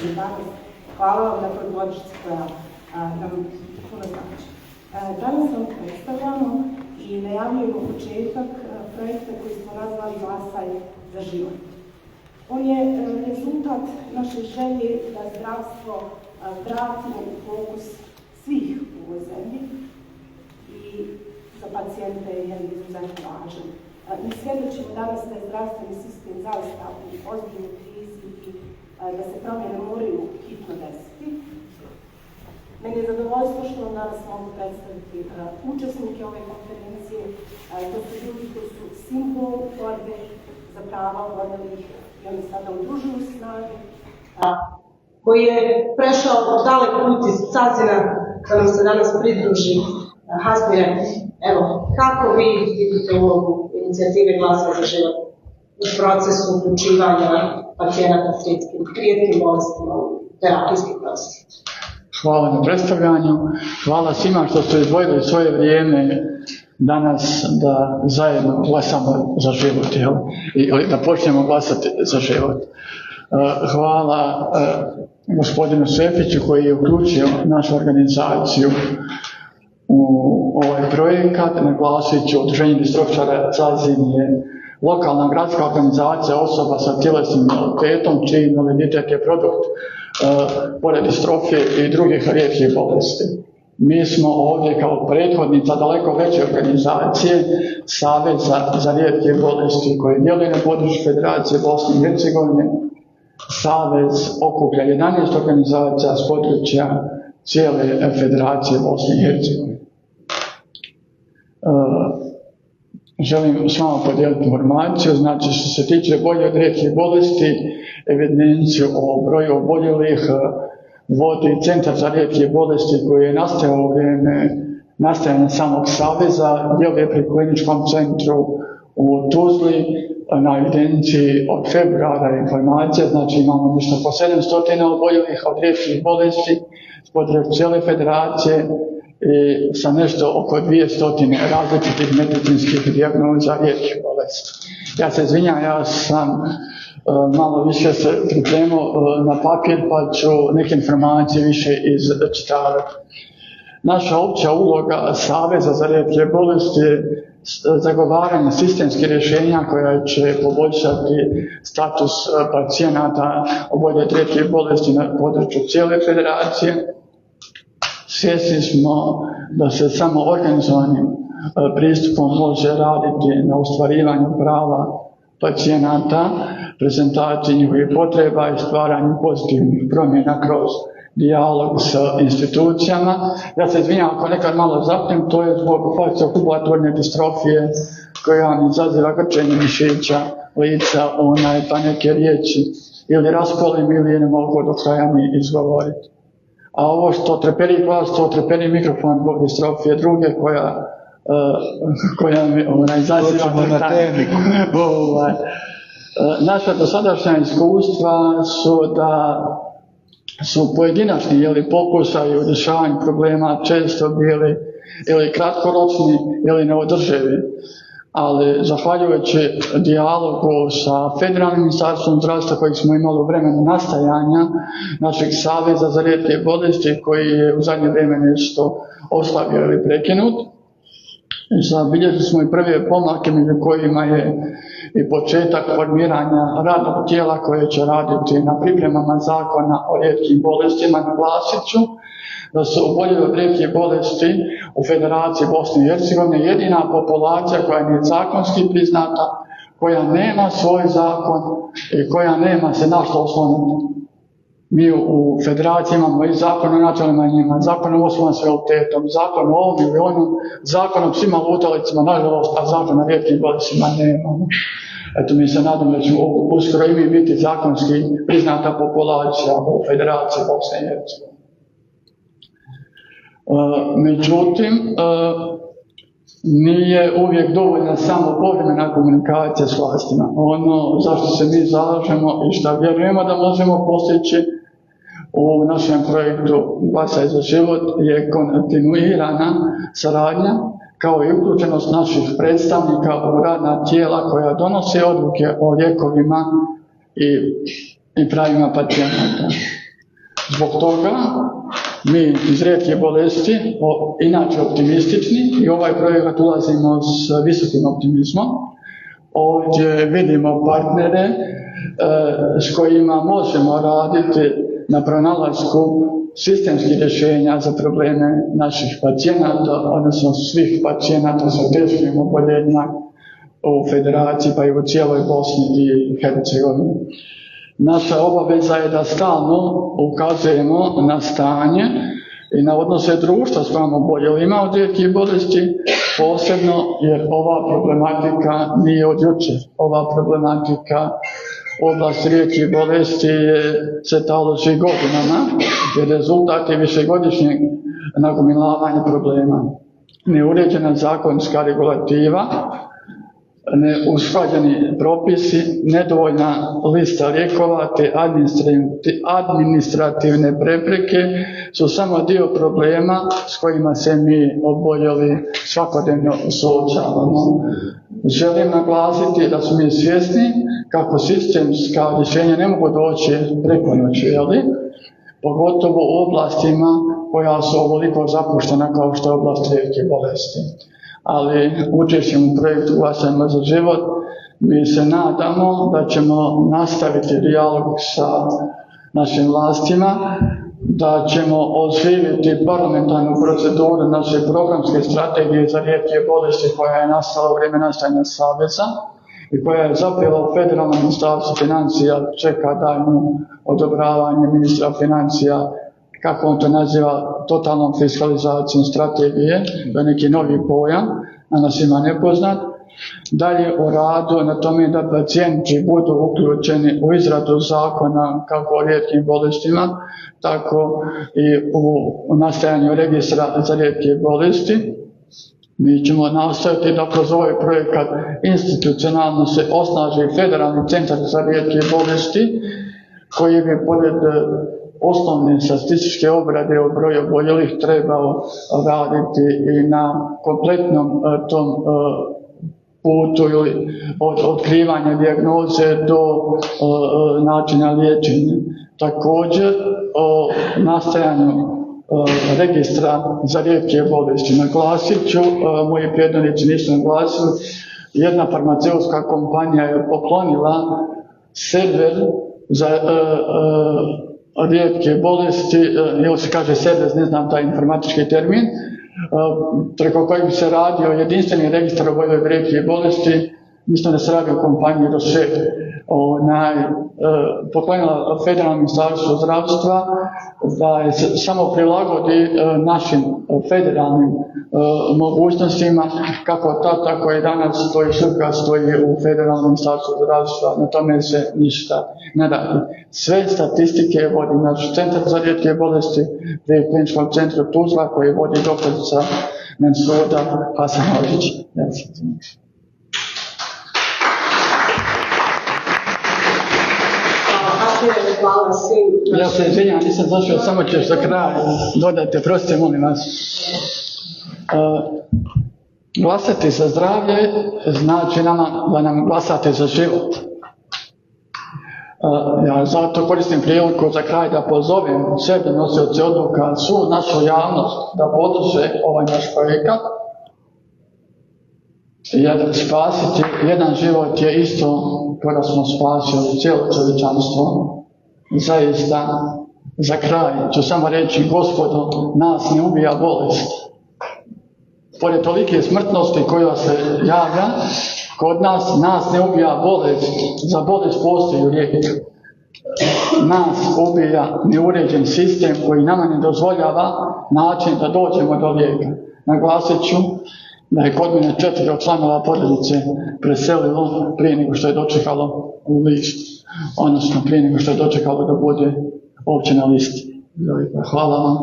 prisutni danas. Hvala vam na toj podršci koja nam puno znači. Danas vam predstavljamo i najavljujemo početak projekta koji smo nazvali Glasaj za život. On je rezultat naše želje da zdravstvo vratimo u fokus svih u ovoj zemlji i za pacijente je izuzetno važan. Mi svjedočimo danas da je zdravstveni sistem zaista u ozbiljnoj krizi i da se promjene moraju hitno desiti. Meni je zadovoljstvo što vam danas mogu predstaviti učesnike ove konferencije. To su ljudi koji su simbol borbe za prava oboljelih i oni sada udružuju snage, koji je prešao dalek put iz Cazina da nam se danas pridruži. Hasmire, evo, kako vi vidite ulogu inicijative Glasa za život u procesu uključivanja pacijenata s rijetkim bolestima u terapijski proces? Hvala na predstavljanju. Hvala svima što ste izdvojili svoje vrijeme danas da zajedno glasamo za život, ili da počnemo glasati za život. Hvala gospodinu Šefiću koji je uključio našu organizaciju u ovaj projekat. Naglasit ću, Udruženje distrofičara Cazin je lokalna gradska organizacija osoba sa tjelesnim invaliditetom, čiji invaliditet je produkt pored distrofije i drugih rijetkih bolesti. Mi smo ovdje kao prethodnica daleko veće organizacije Saveza za rijetke bolesti koji djeluje na području Federacije Bosne i Hercegovine. Savez okuplja 11 organizacija s područja cijele Federacije Bosne i Hercegovine. Želim s vama podijeliti informaciju, znači što se tiče bolje od rijetkih bolesti, evidenciju o broju oboljelih vodi Centar za rijetke bolesti koji je nastao u vrijeme nastajanja samog saveza, djeluje pri kliničkom centru u Tuzli, na evidenciji od februara informacije, znači imamo nešto po 700 oboljelih od rijetkih bolesti s područja cijele federacije i sa nešto oko 200 različitih medicinskih dijagnoza rijetkih bolesti. Ja se izvinjam, ja sam malo više se pripremio na papir pa ću neke informacije više izčitavati. Naša opća uloga Saveza za rijetke bolesti je zagovaranje sistemskih rješenja koja će poboljšati status pacijenata oboljelih od rijetkih bolesti na području cijele federacije. Svjesni smo da se samo organizovanim pristupom može raditi na ostvarivanju prava pacijenata, prezentaciji njihovih potreba i stvaranju pozitivnih promjena kroz dijalog s institucijama. Ja se izvinjam ako nekad malo zapnem, to je zbog faciokubulatorne distrofije koja mi izaziva grčenje mišića, lica, pa neke riječi ili raspolim ili ne mogu do kraja mi izgovoriti. A ovo što treperi glas, to treperi mikrofon zbog distrofije druge koja mi izaziva grčenje. Naša dosadašnja iskustva su da su pojedinačni pokušaji u rješavanju problema često bili ili kratkoročni ili neodrživi, ali zahvaljujući dijalogu sa Federalnim ministarstvom zdravstva kojeg smo imali u vremenu nastajanja našeg Saveza za rijetke bolesti koji je u zadnje vrijeme nešto oslabio ili prekinut, zabilježili smo i prve pomake među kojima je i početak formiranja radnog tijela koje će raditi na pripremama zakona o rijetkim bolestima. Naglasit ću da su oboljeli od rijetkih bolesti u Federaciji Bosne i Hercegovine jedina populacija koja nije zakonski priznata, koja nema svoj zakon i koja nema se na što osloniti. Mi u Federaciji imamo i zakon o nacionalnim manjinama, zakon o osobama s invaliditetom, zakon o ovom ili onom, zakon o psima lutalicima, nažalost, a zakon o rijetkim bolestima nemamo. Eto, mi se nadam da ćemo uskoro i mi biti zakonski priznata populacija u Federaciji Bosne i Hercegovine. Međutim, nije uvijek dovoljna samo povremena komunikacija s vlastima. Ono zašto se mi zalažemo i što vjerujemo da možemo postići u našem projektu Glasaj za život je kontinuirana saradnja kao i uključenost naših predstavnika u radna tijela koja donose odluke o lijekovima i pravima pacijenata. Zbog toga mi iz rijetkih bolesti, inače optimistični, i ovaj projekat ulazimo s visokim optimizmom. Ovdje vidimo partnere s kojima možemo raditi na pronalasku sistemskih rješenja za probleme naših pacijenata, odnosno svih pacijenata sa teškim oboljenjima u Federaciji pa i u cijeloj Bosni i Hercegovini. Naša obaveza je da stalno ukazujemo na stanje i na odnose društva s kojima oboljelima od rijetkih bolesti, posebno jer ova problematika nije od jučer. Ova problematika oblast rijetkih bolesti se taloži godinama, jer rezultat je višegodišnjeg nagomilavanja problema. Neuređena zakonska regulativa, neusklađeni propisi, nedovoljna lista lijekova te administrativne prepreke su samo dio problema s kojima se mi oboljeli svakodnevno suočavamo. Želim naglasiti da smo mi svjesni kako sistemska rješenja ne mogu doći preko noći, pogotovo u oblastima koja su ovoliko zapuštena kao što je oblast rijetkih bolesti. Ali učešćem u projektu Glasajmo za život mi se nadamo da ćemo nastaviti dijalog sa našim vlastima, da ćemo oživjeti parlamentarnu proceduru naše programske strategije za rijetke bolesti koja je nastala u vrijeme nastajanja Saveza i koja je zapela u Federalnom ministarstvu financija, čeka daljnju odobravanje ministra financija, kako on to naziva, totalnom fiskalizacijom strategije, to je neki novi pojam, a nas ima nepoznat. Dalje o radu na tome da pacijenti budu uključeni u izradu zakona kako o rijetkim bolestima, tako i u nastajanju registra za rijetke bolesti. Mi ćemo nastaviti da kroz ovaj projekat institucionalno se osnaži Federalni centar za rijetke bolesti, koji bi pored osnovne statističke obrade o broju oboljelih trebao raditi i na kompletnom tom putu ili od otkrivanja dijagnoze do načina liječenja. Također o nastajanju registra za rijetke bolesti. Naglasit ću, moji prethodnici nisu naglasili, jedna farmaceutska kompanija je poklonila server za rijetke bolesti, ili se kaže server, ne znam taj informatički termin, preko kojeg bi se radio jedinstveni registar oboljelih rijetkih bolesti. Mislim da se radi o kompaniji Roche, poklonila Federalnom ministarstvu zdravstva da je samo prilagodi našim federalnim mogućnostima, kako tad, tako i danas stoji sutra, stoji u Federalnom ministarstvu zdravstva, na tome se ništa ne radi. Sve statistike vodi naš centar za rijetke bolesti pri kliničkom centru Tuzla, koji vodi doktorica Mensuda Hasanović. Hvala svim. Ja se izvinjam, nisam zašao, samo ćeš za kraj dodati, prostite, molim vas. Glasati za zdravlje znači da nam glasate za život. Ja zato koristim priliku za kraj da pozovem sebe nosioce odluka, svu našu javnost da podrže ovaj naš projekat. Jer spasiti jedan život je isto kada smo spasili cijelo čovječanstvo. Zaista, za kraj ću samo reći, Gospodo, nas ne ubija bolest. Pored tolike smrtnosti koja se javlja, kod nas ne ubija bolest. Za bolest postoji lijek. Nas ubija neuređen sistem koji nama ne dozvoljava način da dođemo do lijeka. Naglasit ću da je kod mene 4 članova porodice preselilo prije nego što je dočekalo u list, odnosno prije nego što je dočekalo da bude uopće na listi. Hvala vam.